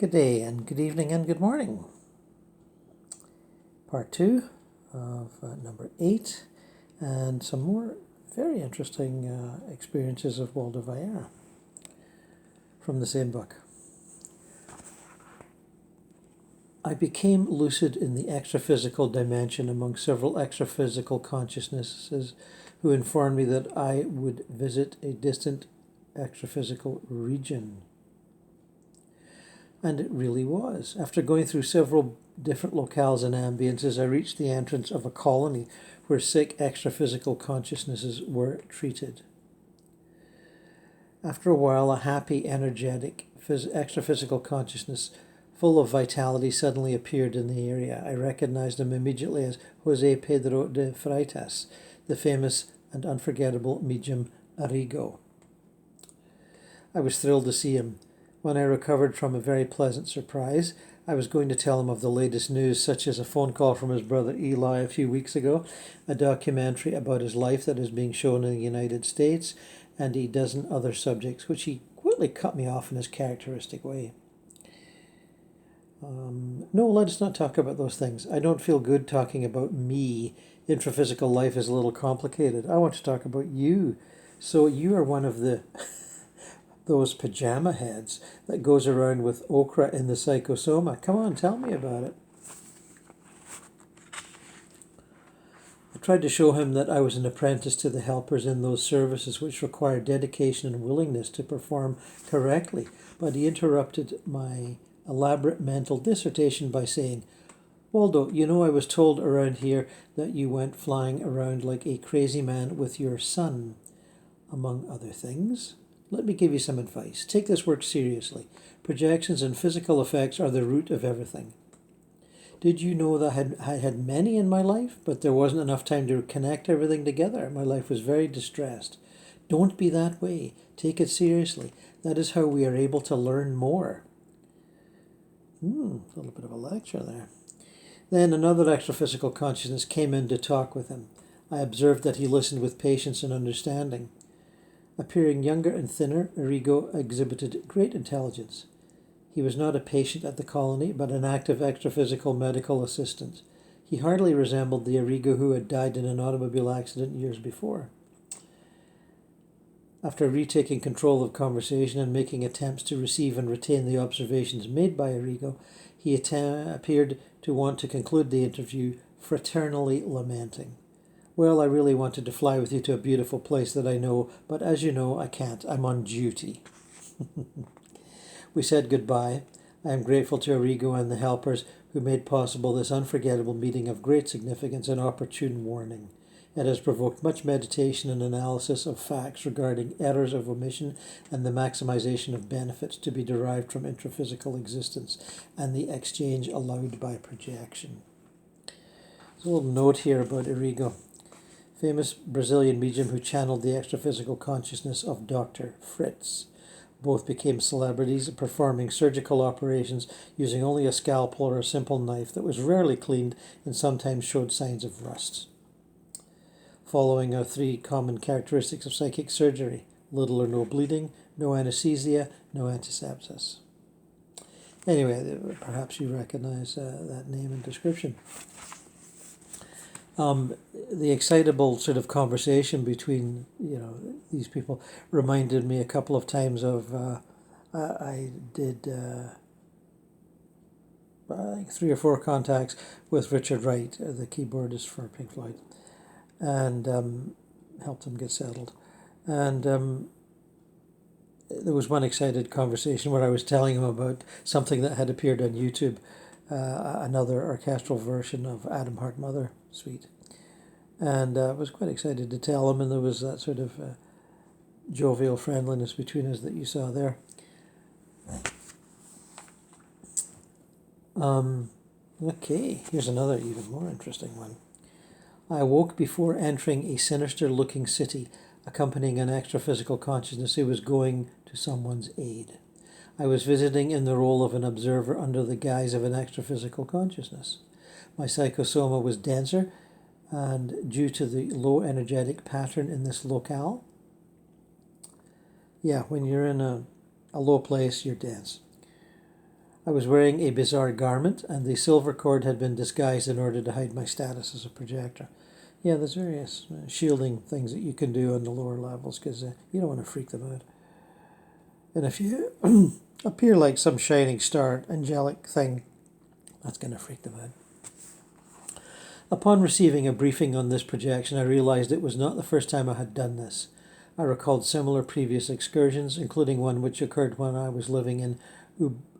Good day and good evening and good morning. Part 2 of number 8 and some more very interesting experiences of Waldo Vieira from the same book. I became lucid in the extraphysical dimension among several extraphysical consciousnesses who informed me that I would visit a distant extraphysical region. And it really was. After going through several different locales and ambiences, I reached the entrance of a colony where sick extraphysical consciousnesses were treated. After a while, a happy, energetic, extraphysical consciousness full of vitality suddenly appeared in the area. I recognized him immediately as Jose Pedro de Freitas, the famous and unforgettable medium Arrigo. I was thrilled to see him. When I recovered from a very pleasant surprise, I was going to tell him of the latest news, such as a phone call from his brother Eli a few weeks ago, a documentary about his life that is being shown in the United States, and a dozen other subjects, which he quickly cut me off in his characteristic way. No, let us not talk about those things. I don't feel good talking about me. Intraphysical life is a little complicated. I want to talk about you. So you are one of those pajama heads that goes around with okra in the psychosoma. Come on, tell me about it. I tried to show him that I was an apprentice to the helpers in those services which require dedication and willingness to perform correctly, but he interrupted my elaborate mental dissertation by saying, "Waldo, you know I was told around here that you went flying around like a crazy man with your son, among other things. Let me give you some advice. Take this work seriously. Projections and physical effects are the root of everything. Did you know that I had many in my life, but there wasn't enough time to connect everything together? My life was very distressed. Don't be that way. Take it seriously. That is how we are able to learn more." A little bit of a lecture there. Then another extraphysical consciousness came in to talk with him. I observed that he listened with patience and understanding. Appearing younger and thinner, Arrigo exhibited great intelligence. He was not a patient at the colony, but an active extraphysical medical assistant. He hardly resembled the Arrigo who had died in an automobile accident years before. After retaking control of conversation and making attempts to receive and retain the observations made by Arrigo, he appeared to want to conclude the interview fraternally lamenting. "Well, I really wanted to fly with you to a beautiful place that I know, but as you know, I can't. I'm on duty." We said goodbye. I am grateful to Arrigo and the helpers who made possible this unforgettable meeting of great significance and opportune warning. It has provoked much meditation and analysis of facts regarding errors of omission and the maximization of benefits to be derived from intraphysical existence and the exchange allowed by projection. There's a little note here about Arrigo. Famous Brazilian medium who channeled the extraphysical consciousness of Dr. Fritz. Both became celebrities, performing surgical operations using only a scalpel or a simple knife that was rarely cleaned and sometimes showed signs of rust. Following are 3 common characteristics of psychic surgery: little or no bleeding, no anesthesia, no antisepsis. Anyway, perhaps you recognize that name and description. The excitable sort of conversation between these people reminded me a couple of times of I did I think 3 or 4 contacts with Richard Wright, the keyboardist for Pink Floyd, and helped him get settled. And there was one excited conversation where I was telling him about something that had appeared on YouTube, another orchestral version of Adam Hart Mother Suite. And I was quite excited to tell him, and there was that sort of jovial friendliness between us that you saw there. Okay, here's another even more interesting one. I awoke before entering a sinister-looking city, accompanying an extraphysical consciousness who was going to someone's aid. I was visiting in the role of an observer under the guise of an extraphysical consciousness. My psychosoma was denser, and due to the low energetic pattern in this locale, when you're in a low place, you're dense. I was wearing a bizarre garment, and the silver cord had been disguised in order to hide my status as a projector. Yeah, there's various shielding things that you can do on the lower levels, because you don't want to freak them out. And if you appear like some shining star, angelic thing, that's going to freak them out. Upon receiving a briefing on this projection, I realized it was not the first time I had done this. I recalled similar previous excursions, including one which occurred when I was living in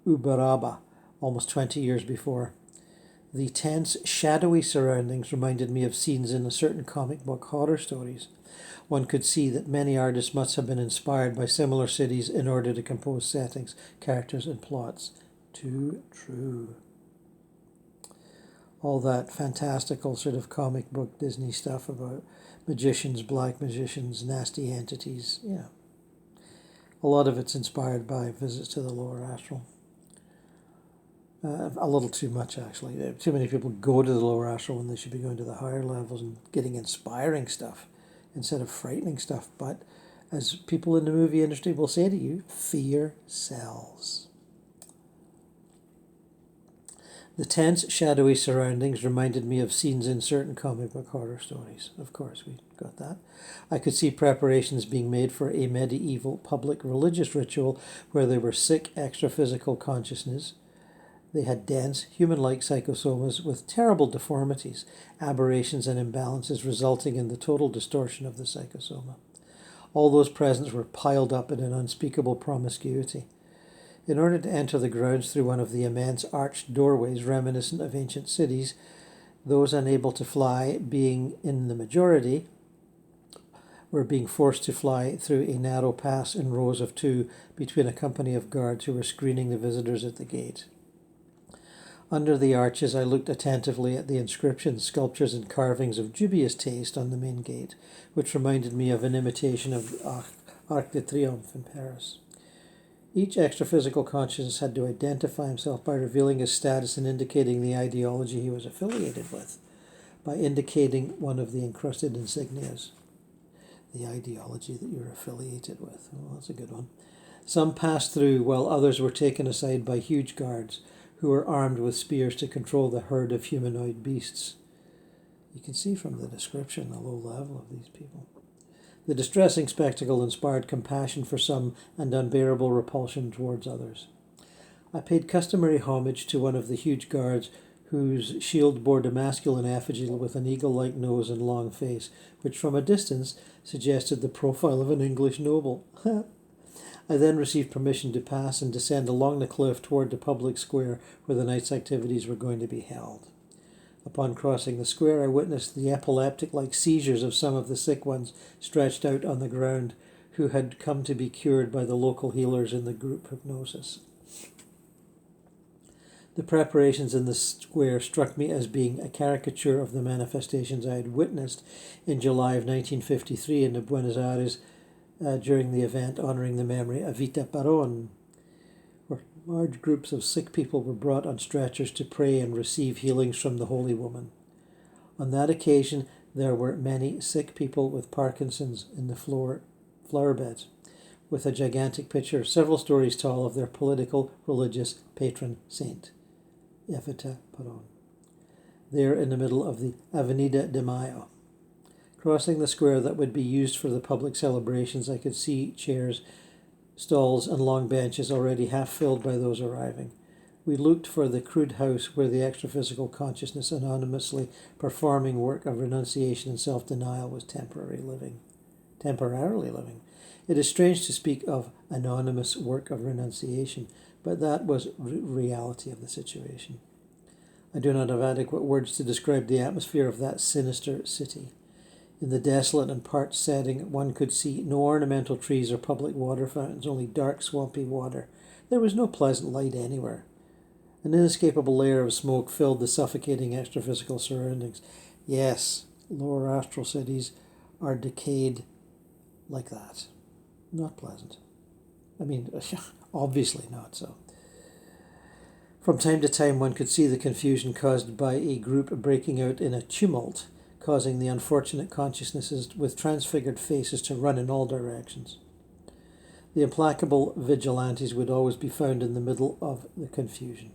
Uberaba, almost 20 years before. The tense, shadowy surroundings reminded me of scenes in certain comic book horror stories. One could see that many artists must have been inspired by similar cities in order to compose settings, characters, and plots. Too true. All that fantastical sort of comic book Disney stuff about magicians, black magicians, nasty entities. Yeah. A lot of it's inspired by visits to the lower astral. A little too much, actually. Too many people go to the lower astral when they should be going to the higher levels and getting inspiring stuff instead of frightening stuff. But as people in the movie industry will say to you, fear sells. The tense, shadowy surroundings reminded me of scenes in certain comic book horror stories. Of course, we got that. I could see preparations being made for a medieval public religious ritual where there were sick extra-physical consciousness. They had dense, human-like psychosomas with terrible deformities, aberrations and imbalances resulting in the total distortion of the psychosoma. All those presents were piled up in an unspeakable promiscuity. In order to enter the grounds through one of the immense arched doorways reminiscent of ancient cities, those unable to fly, being in the majority, were being forced to fly through a narrow pass in rows of two between a company of guards who were screening the visitors at the gate. Under the arches I looked attentively at the inscriptions, sculptures and carvings of dubious taste on the main gate, which reminded me of an imitation of Arc de Triomphe in Paris. Each extra-physical consciousness had to identify himself by revealing his status and indicating the ideology he was affiliated with, by indicating one of the encrusted insignias. The ideology that you're affiliated with. Oh, that's a good one. Some passed through, while others were taken aside by huge guards, who were armed with spears to control the herd of humanoid beasts. You can see from the description the low level of these people. The distressing spectacle inspired compassion for some and unbearable repulsion towards others. I paid customary homage to one of the huge guards whose shield bore a masculine effigy with an eagle-like nose and long face, which from a distance suggested the profile of an English noble. I then received permission to pass and descend along the cliff toward the public square where the night's activities were going to be held. Upon crossing the square, I witnessed the epileptic-like seizures of some of the sick ones stretched out on the ground, who had come to be cured by the local healers in the group hypnosis. The preparations in the square struck me as being a caricature of the manifestations I had witnessed in July of 1953 in Buenos Aires during the event honouring the memory of Vita Perón, where large groups of sick people were brought on stretchers to pray and receive healings from the Holy Woman. On that occasion, there were many sick people with Parkinson's in the flower beds, with a gigantic picture several stories tall of their political, religious patron saint, Evita Perón, there in the middle of the Avenida de Mayo. Crossing the square that would be used for the public celebrations, I could see chairs, stalls, and long benches already half filled by those arriving. We looked for the crude house where the extra-physical consciousness anonymously performing work of renunciation and self-denial was temporarily living. It is strange to speak of anonymous work of renunciation, but that was reality of the situation. I do not have adequate words to describe the atmosphere of that sinister city. In the desolate and parched setting, one could see no ornamental trees or public water fountains, only dark, swampy water. There was no pleasant light anywhere. An inescapable layer of smoke filled the suffocating extraphysical surroundings. Yes, lower astral cities are decayed like that. Not pleasant. I mean, obviously not so. From time to time, one could see the confusion caused by a group breaking out in a tumult, causing the unfortunate consciousnesses with transfigured faces to run in all directions. The implacable vigilantes would always be found in the middle of the confusion.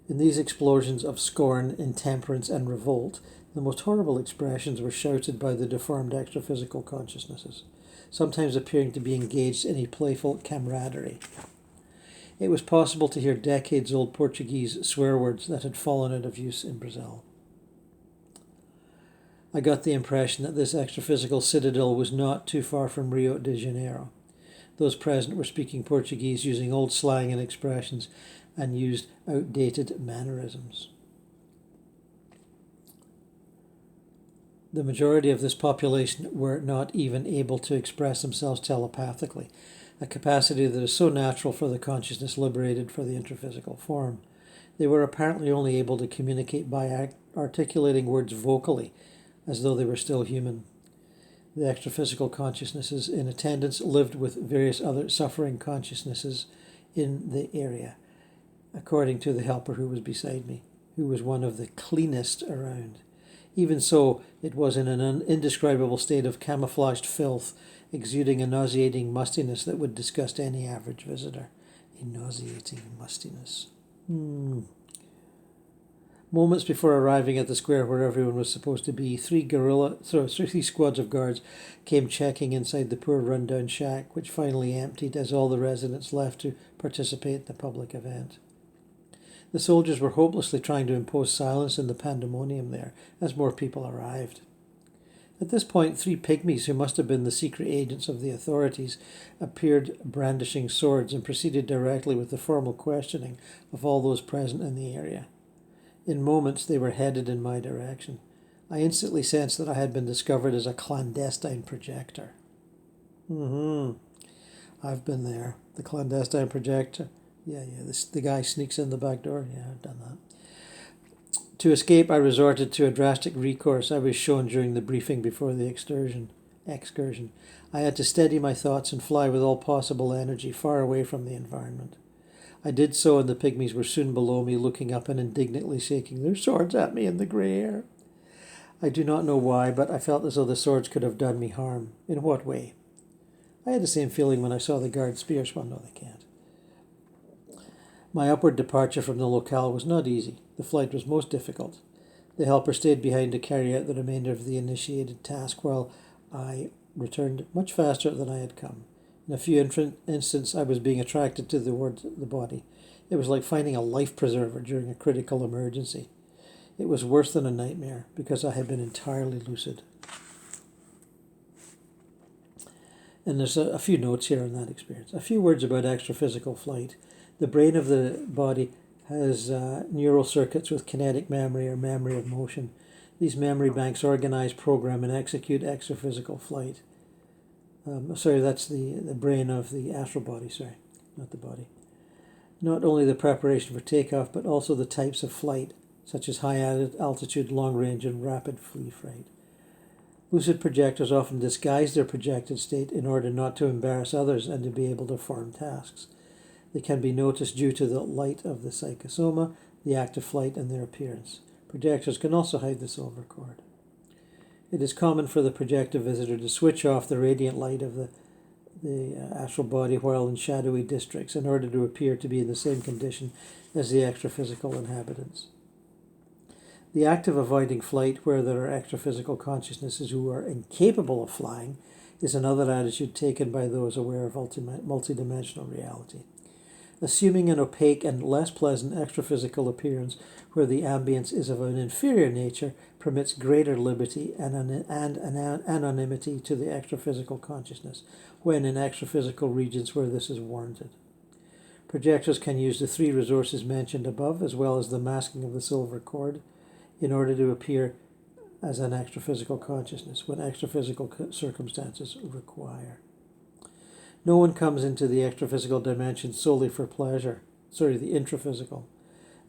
In these explosions of scorn, intemperance, and revolt, the most horrible expressions were shouted by the deformed extraphysical consciousnesses, sometimes appearing to be engaged in a playful camaraderie. It was possible to hear decades-old Portuguese swear words that had fallen out of use in Brazil. I got the impression that this extraphysical citadel was not too far from Rio de Janeiro. Those present were speaking Portuguese using old slang and expressions and used outdated mannerisms. The majority of this population were not even able to express themselves telepathically, a capacity that is so natural for the consciousness liberated for the intraphysical form. They were apparently only able to communicate by articulating words vocally, as though they were still human. The extraphysical consciousnesses in attendance lived with various other suffering consciousnesses in the area, according to the helper who was beside me, who was one of the cleanest around. Even so, it was in an indescribable state of camouflaged filth, exuding a nauseating mustiness that would disgust any average visitor. A nauseating mustiness. Moments before arriving at the square where everyone was supposed to be, three squads of guards came checking inside the poor run-down shack, which finally emptied as all the residents left to participate in the public event. The soldiers were hopelessly trying to impose silence in the pandemonium there, as more people arrived. At this point, three pygmies, who must have been the secret agents of the authorities, appeared brandishing swords and proceeded directly with the formal questioning of all those present in the area. In moments, they were headed in my direction. I instantly sensed that I had been discovered as a clandestine projector. I've been there. The clandestine projector. Yeah, the guy sneaks in the back door. Yeah, I've done that. To escape, I resorted to a drastic recourse I was shown during the briefing before the excursion. I had to steady my thoughts and fly with all possible energy far away from the environment. I did so, and the pygmies were soon below me, looking up and indignantly shaking their swords at me in the grey air. I do not know why, but I felt as though the swords could have done me harm. In what way? I had the same feeling when I saw the guard spears. Well, no, they can't. My upward departure from the locale was not easy. The flight was most difficult. The helper stayed behind to carry out the remainder of the initiated task, while I returned much faster than I had come. In a few instants, I was being attracted towards the body. It was like finding a life preserver during a critical emergency. It was worse than a nightmare, because I had been entirely lucid. And there's a few notes here on that experience. A few words about extraphysical flight. The brain of the body has neural circuits with kinetic memory or memory of motion. These memory banks organize, program, and execute extraphysical flight. That's the brain of the astral body, not the body. Not only the preparation for takeoff, but also the types of flight, such as high altitude, long range, and rapid free flight. Lucid projectors often disguise their projected state in order not to embarrass others and to be able to perform tasks. They can be noticed due to the light of the psychosoma, the active flight, and their appearance. Projectors can also hide the silver cord. It is common for the projective visitor to switch off the radiant light of the astral body while in shadowy districts in order to appear to be in the same condition as the extraphysical inhabitants. The act of avoiding flight where there are extraphysical consciousnesses who are incapable of flying is another attitude taken by those aware of multidimensional reality. Assuming an opaque and less pleasant extraphysical appearance where the ambience is of an inferior nature permits greater liberty and anonymity to the extraphysical consciousness when in extraphysical regions where this is warranted. Projectors can use the three resources mentioned above, as well as the masking of the silver cord, in order to appear as an extraphysical consciousness when extraphysical circumstances require. No one comes into the extraphysical dimension solely for pleasure, the intraphysical,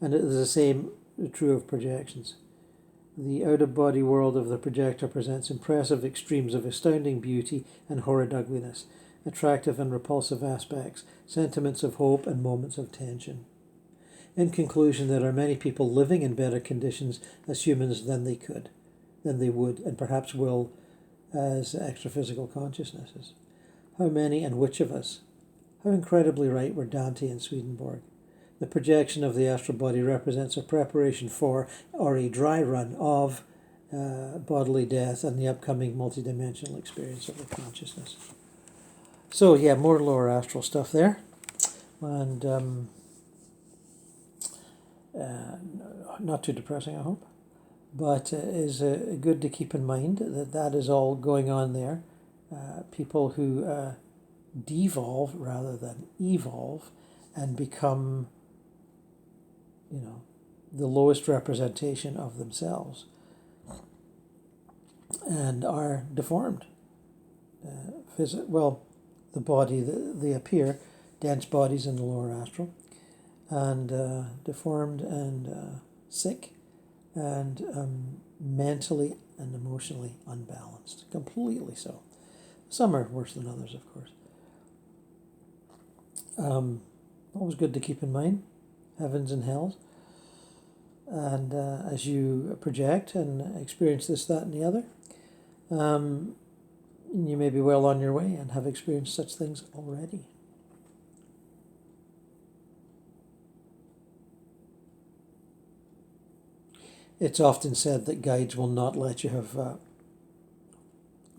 and it is the same true of projections. The out-of-body world of the projector presents impressive extremes of astounding beauty and horrid ugliness, attractive and repulsive aspects, sentiments of hope and moments of tension. In conclusion, there are many people living in better conditions as humans than they would, and perhaps will, as extraphysical consciousnesses. How many and which of us? How incredibly right were Dante and Swedenborg. The projection of the astral body represents a preparation for, or a dry run of, bodily death and the upcoming multidimensional experience of the consciousness. So yeah, more lower astral stuff there, and not too depressing, I hope, but is good to keep in mind that is all going on there. People who devolve rather than evolve and become, the lowest representation of themselves and are deformed. The body, they appear dense bodies in the lower astral, and deformed and sick and mentally and emotionally unbalanced, completely so. Some are worse than others, of course. Always good to keep in mind, heavens and hells. And as you project and experience this, that, and the other, you may be well on your way and have experienced such things already. It's often said that guides will not let you have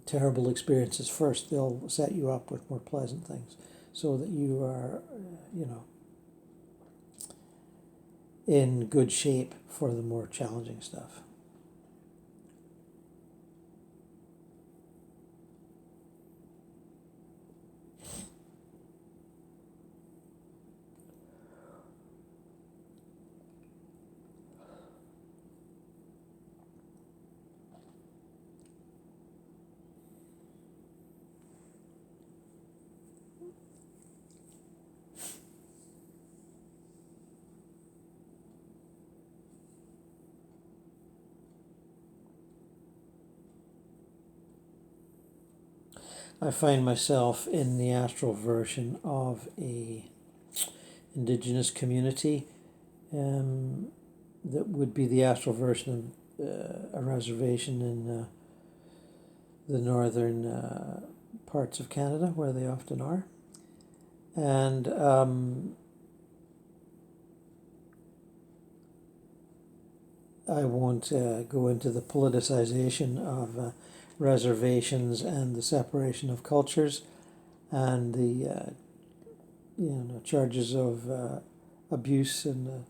terrible experiences first. They'll set you up with more pleasant things so that you are, in good shape for the more challenging stuff. I find myself in the astral version of a Indigenous community that would be the astral version of a reservation in the northern parts of Canada, where they often are. And I won't go into the politicization of reservations and the separation of cultures and the charges of abuse and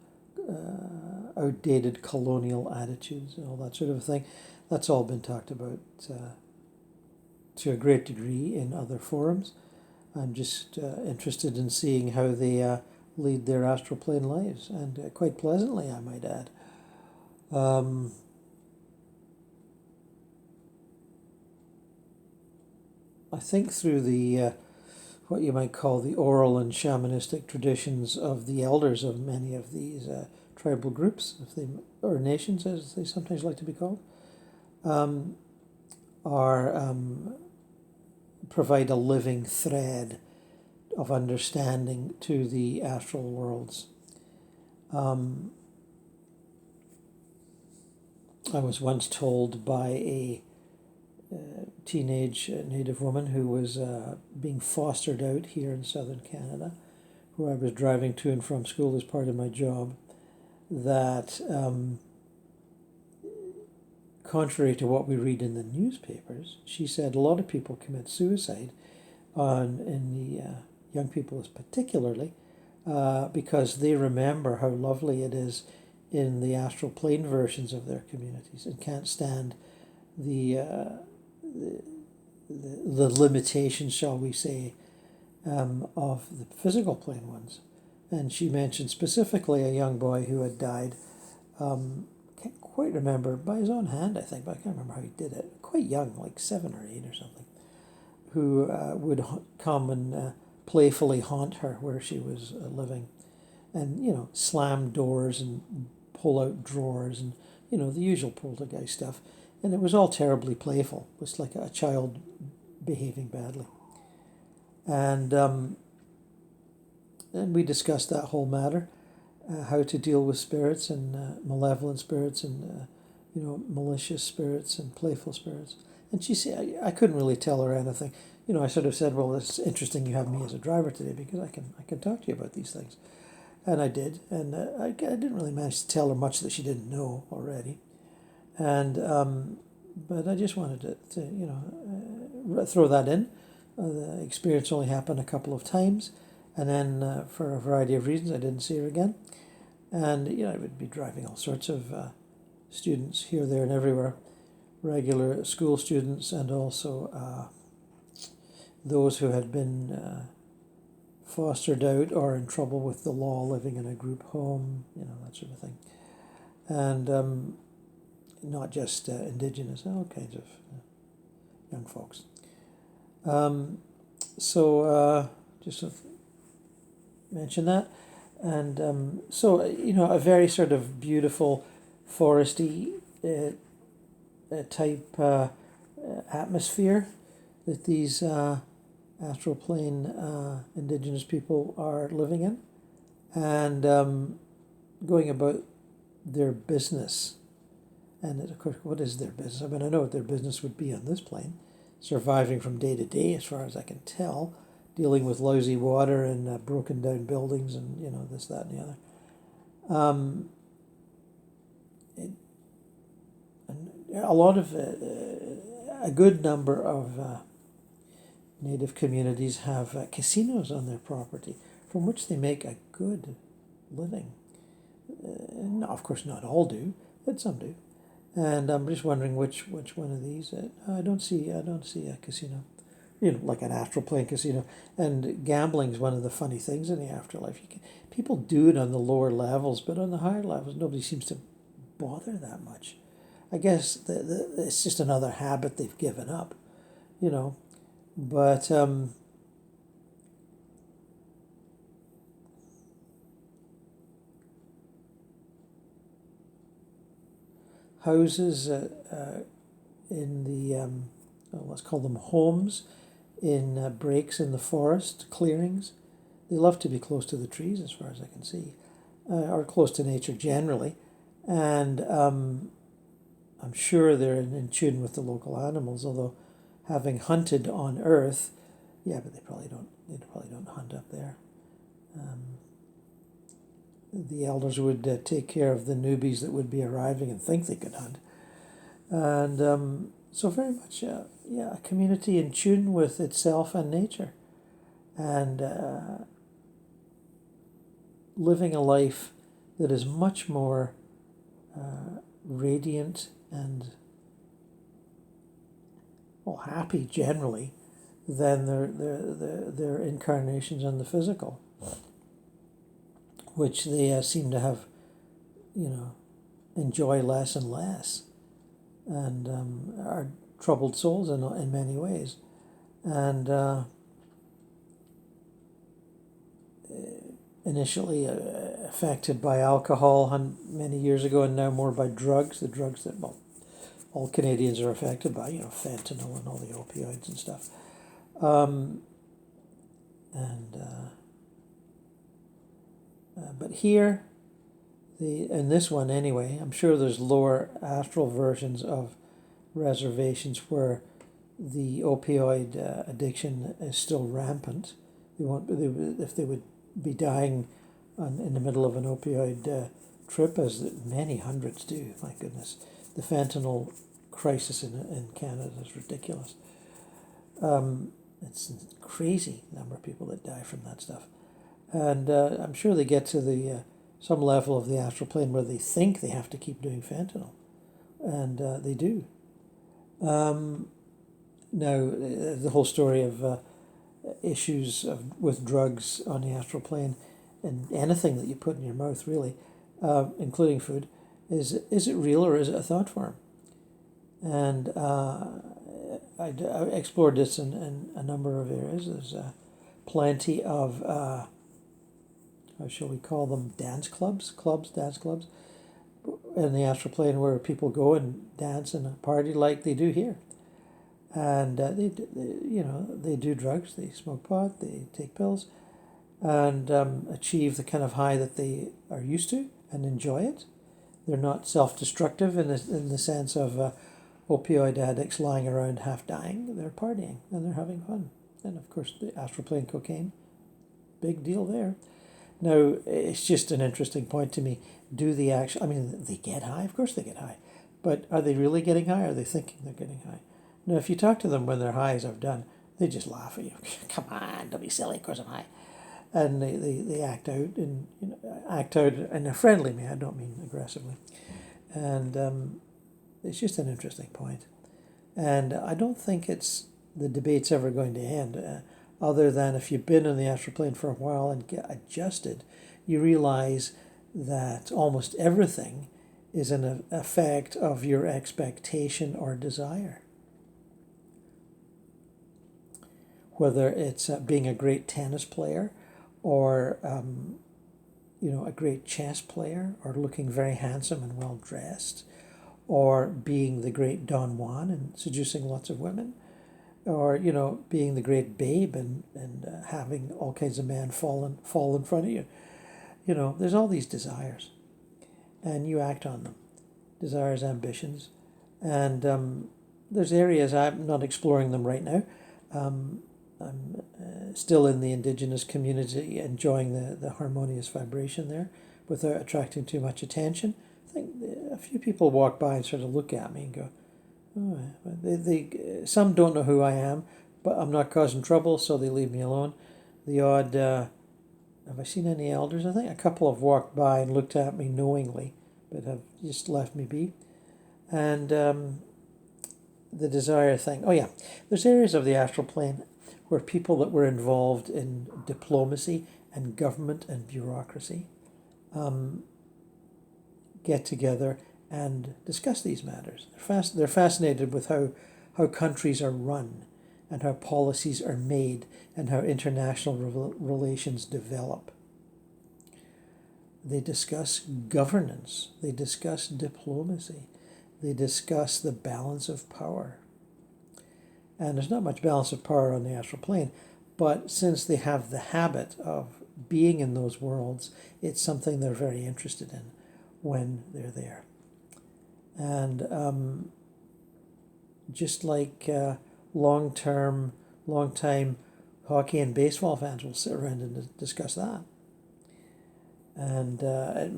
outdated colonial attitudes and all that sort of thing. That's all been talked about to a great degree in other forums. I'm just interested in seeing how they lead their astral plane lives, and quite pleasantly, I might add. I think through the what you might call the oral and shamanistic traditions of the elders of many of these tribal groups, or nations, as they sometimes like to be called, provide a living thread of understanding to the astral worlds. I was once told by a teenage Native woman who was being fostered out here in southern Canada, who I was driving to and from school as part of my job, that contrary to what we read in the newspapers, she said a lot of people commit suicide, in the young people particularly, because they remember how lovely it is in the astral plane versions of their communities and can't stand the limitations, shall we say, of the physical plane ones. And she mentioned specifically a young boy who had died, can't quite remember, by his own hand, I think, but I can't remember how he did it, quite young, like 7 or 8 or something, who would come and playfully haunt her where she was living, and, slam doors and pull out drawers and, the usual poltergeist stuff. And it was all terribly playful. It was like a child behaving badly. And we discussed that whole matter, how to deal with spirits and malevolent spirits and, malicious spirits and playful spirits. And she said, I couldn't really tell her anything. I sort of said, well, it's interesting you have me as a driver today because I can talk to you about these things. And I did, and I didn't really manage to tell her much that she didn't know already. And but I just wanted to throw that in. The experience only happened a couple of times, and then for a variety of reasons I didn't see her again. And I would be driving all sorts of students here, there, and everywhere, regular school students, and also those who had been fostered out or in trouble with the law, living in a group home, that sort of thing. And not just Indigenous, all kinds of young folks. So just to mention that. And so, a very sort of beautiful foresty type atmosphere that these astral plane Indigenous people are living in, and going about their business. And of course, what is their business? I mean, I know what their business would be on this plane, surviving from day to day, as far as I can tell, dealing with lousy water and broken down buildings and, this, that, and the other. A lot of, a good number of Native communities have casinos on their property from which they make a good living. Of course, not all do, but some do. And I'm just wondering which one of these. I don't see a casino, like an astral plane casino. And gambling is one of the funny things in the afterlife. People do it on the lower levels, but on the higher levels, nobody seems to bother that much. I guess it's just another habit they've given up, But houses in the, let's call them homes, in breaks in the forest, clearings. They love to be close to the trees, as far as I can see, or close to nature generally. And I'm sure they're in tune with the local animals, although having hunted on Earth, but they probably don't hunt up there. The elders would take care of the newbies that would be arriving and think they could hunt. And so very much, a community in tune with itself and nature. And living a life that is much more radiant and happy generally than their incarnations on the physical, which they seem to have, enjoy less and less, and are troubled souls in many ways, and initially affected by alcohol many years ago, and now more by drugs, the drugs that all Canadians are affected by, fentanyl and all the opioids and stuff. But here, in this one anyway, I'm sure there's lower astral versions of reservations where the opioid addiction is still rampant. If they would be dying in the middle of an opioid trip, as many hundreds do. My goodness, the fentanyl crisis in Canada is ridiculous. It's a crazy number of people that die from that stuff. And I'm sure they get to some level of the astral plane where they think they have to keep doing fentanyl. And they do. Now, the whole story of issues with drugs on the astral plane, and anything that you put in your mouth, really, including food, is it real or is it a thought form? And I explored this in a number of areas. There's plenty of, how shall we call them, dance clubs, in the astral plane where people go and dance and party like they do here. And they do drugs, they smoke pot, they take pills, and achieve the kind of high that they are used to and enjoy it. They're not self-destructive in the sense of opioid addicts lying around half dying. They're partying and they're having fun. And of course, the astral plane cocaine, big deal there. Now, it's just an interesting point to me. Do they actually, I mean, they get high? Of course they get high. But are they really getting high, or are they thinking they're getting high? Now, if you talk to them when they're high, as I've done, they just laugh at you. Come on, don't be silly, of course I'm high. And they act out, and act out in a friendly manner. I don't mean aggressively. And it's just an interesting point. And I don't think the debate's ever going to end, other than if you've been in the astral plane for a while and get adjusted, you realize that almost everything is an effect of your expectation or desire. Whether it's being a great tennis player, or a great chess player, or looking very handsome and well dressed, or being the great Don Juan and seducing lots of women, or being the great Babe and having all kinds of men fall in front of you. There's all these desires, and you act on them. Desires, ambitions, and there's areas I'm not exploring them right now. I'm still in the Indigenous community, enjoying the harmonious vibration there without attracting too much attention. I think a few people walk by and sort of look at me and go, oh, some don't know who I am, but I'm not causing trouble, so they leave me alone. The odd, have I seen any elders? I think a couple have walked by and looked at me knowingly, but have just left me be. And the desire thing. Oh yeah, there's areas of the astral plane where people that were involved in diplomacy and government and bureaucracy get together and discuss these matters. They're fascinated with how countries are run and how policies are made and how international relations develop. They discuss governance. They discuss diplomacy. They discuss the balance of power. And there's not much balance of power on the astral plane, but since they have the habit of being in those worlds, it's something they're very interested in when they're there. And just like long-time hockey and baseball fans will sit around and discuss that. And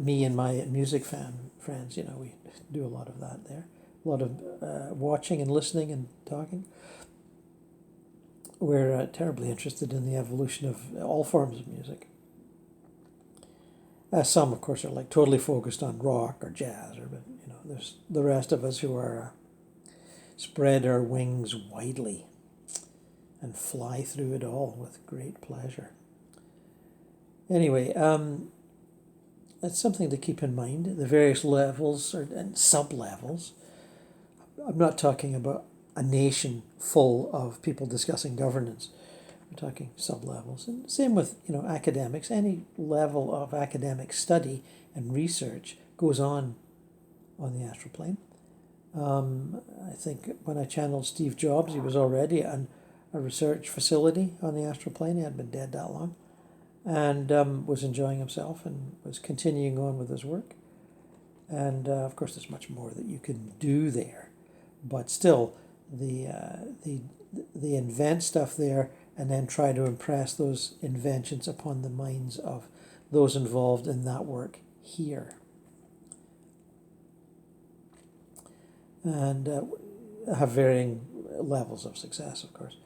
me and my music friends, we do a lot of that there. A lot of watching and listening and talking. We're terribly interested in the evolution of all forms of music. Some, of course, are like totally focused on rock or jazz, but there's the rest of us who are spread our wings widely and fly through it all with great pleasure. Anyway, that's something to keep in mind. The various levels and sub-levels. I'm not talking about a nation full of people discussing governance. We're talking sub-levels. And same with, academics. Any level of academic study and research goes on the astral plane. I think when I channeled Steve Jobs, he was already on a research facility on the astral plane. He hadn't been dead that long. And was enjoying himself and was continuing on with his work. And of course, there's much more that you can do there. But still, they invent stuff there and then try to impress those inventions upon the minds of those involved in that work here. And have varying levels of success, of course.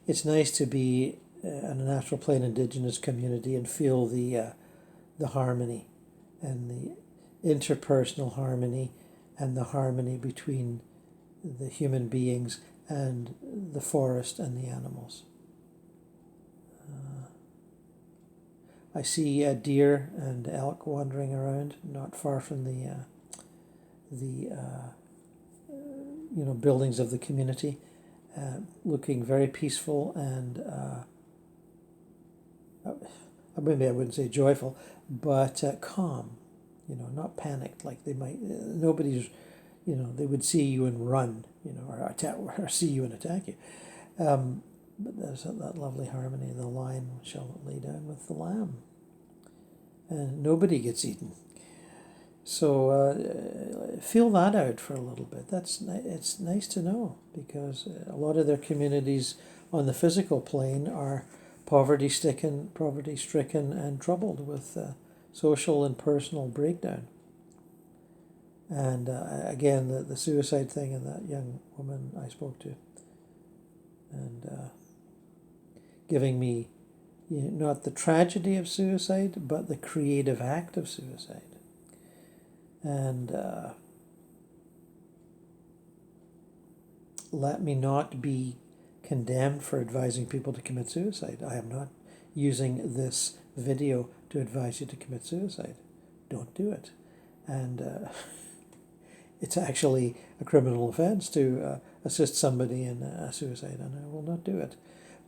It's nice to be in an astral plane Indigenous community and feel the harmony and the interpersonal harmony and the harmony between the human beings and the forest and the animals. I see deer and elk wandering around not far from the buildings of the community. Looking very peaceful and maybe I wouldn't say joyful, but calm, not panicked like they might. Nobody's, they would see you and run, or see you and attack you. But there's that lovely harmony. The lion shall lay down with the lamb, and nobody gets eaten. So feel that out for a little bit. It's nice to know, because a lot of their communities on the physical plane are poverty-stricken, and troubled with social and personal breakdown. And again, the suicide thing and that young woman I spoke to, and giving me, not the tragedy of suicide, but the creative act of suicide. And let me not be condemned for advising people to commit suicide. I am not using this video to advise you to commit suicide. Don't do it. And it's actually a criminal offense to assist somebody in a suicide, and I will not do it.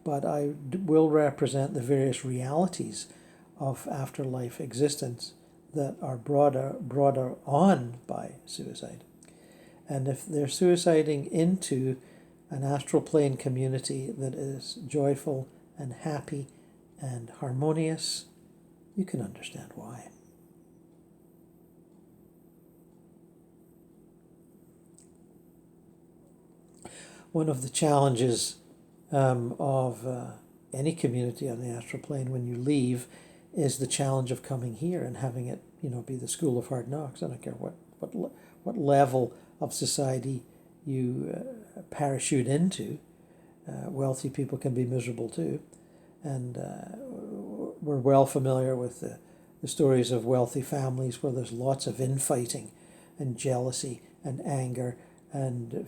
But I will represent the various realities of afterlife existence that are brought on by suicide. And if they're suiciding into an astral plane community that is joyful and happy and harmonious, you can understand why. One of the challenges of any community on the astral plane when you leave is the challenge of coming here and having it, be the school of hard knocks. I don't care what level of society you parachute into. Wealthy people can be miserable too, and we're well familiar with the stories of wealthy families where there's lots of infighting and jealousy and anger and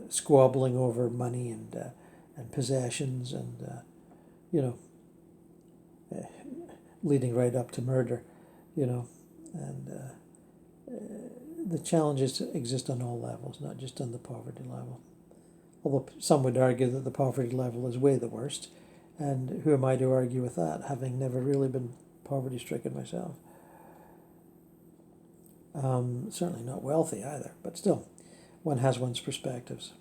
squabbling over money and possessions and leading right up to murder, and the challenges exist on all levels, not just on the poverty level. Although some would argue that the poverty level is way the worst, and who am I to argue with that, having never really been poverty-stricken myself. Certainly not wealthy either, but still, one has one's perspectives.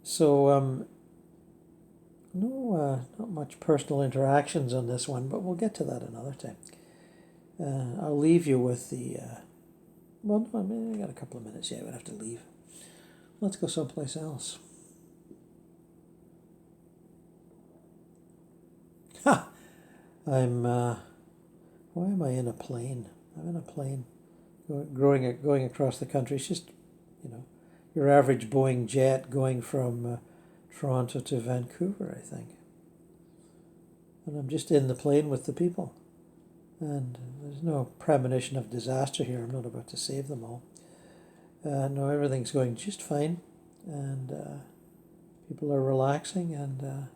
So, not much personal interactions on this one, but we'll get to that another time. I'll leave you with the, I got a couple of minutes yet, I would have to leave. Let's go someplace else. Ha! Why am I in a plane? I'm in a plane going across the country. It's just, your average Boeing jet going from Toronto to Vancouver, I think. And I'm just in the plane with the people. And there's no premonition of disaster here. I'm not about to save them all. No, everything's going just fine. And people are relaxing and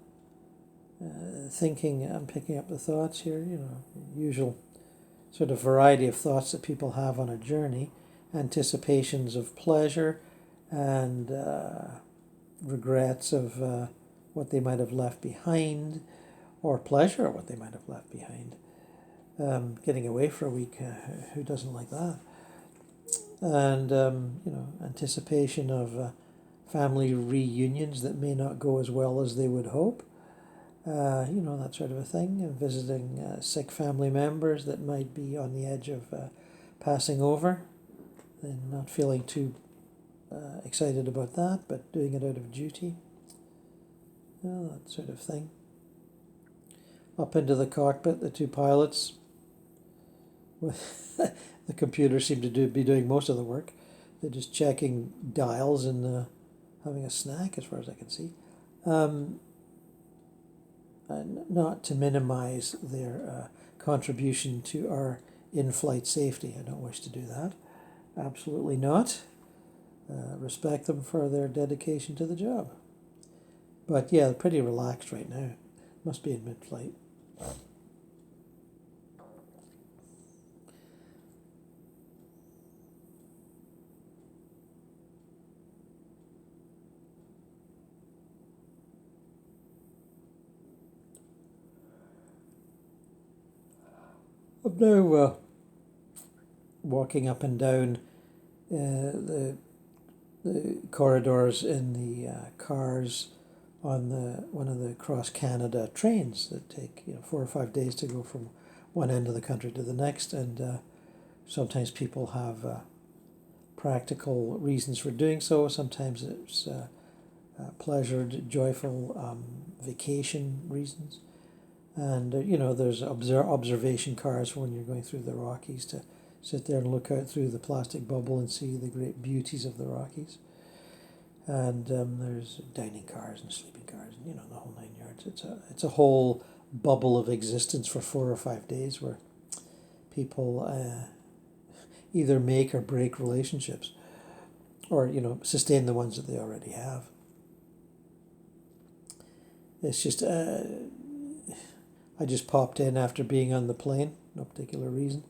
thinking. I'm picking up the thoughts here, usual sort of variety of thoughts that people have on a journey. Anticipations of pleasure and regrets of what they might have left behind, or pleasure at what they might have left behind. Getting away for a week, who doesn't like that? And anticipation of family reunions that may not go as well as they would hope. That sort of a thing. And visiting sick family members that might be on the edge of passing over, and not feeling too excited about that, but doing it out of duty. That sort of thing. Up into the cockpit, the two pilots with the computer seem to be doing most of the work. They're just checking dials and having a snack, as far as I can see. And not to minimize their contribution to our in-flight safety. I don't wish to do that. Absolutely not. Respect them for their dedication to the job. But yeah, they're pretty relaxed right now. Must be in mid-flight. I'm now walking up and down the the corridors in the cars on one of the cross Canada trains that take 4 or 5 days to go from one end of the country to the next, and sometimes people have practical reasons for doing so. Sometimes it's pleasured, joyful vacation reasons, and there's observation cars when you're going through the Rockies to sit there and look out through the plastic bubble and see the great beauties of the Rockies. And there's dining cars and sleeping cars, and the whole 9 yards. It's a whole bubble of existence for 4 or 5 days where people either make or break relationships, or sustain the ones that they already have. It's just I just popped in after being on the plane, no particular reason.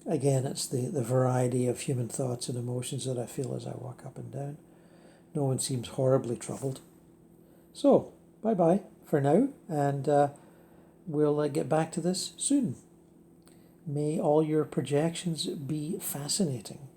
Again, it's the variety of human thoughts and emotions that I feel as I walk up and down. No one seems horribly troubled. So, bye-bye for now, and we'll get back to this soon. May all your projections be fascinating.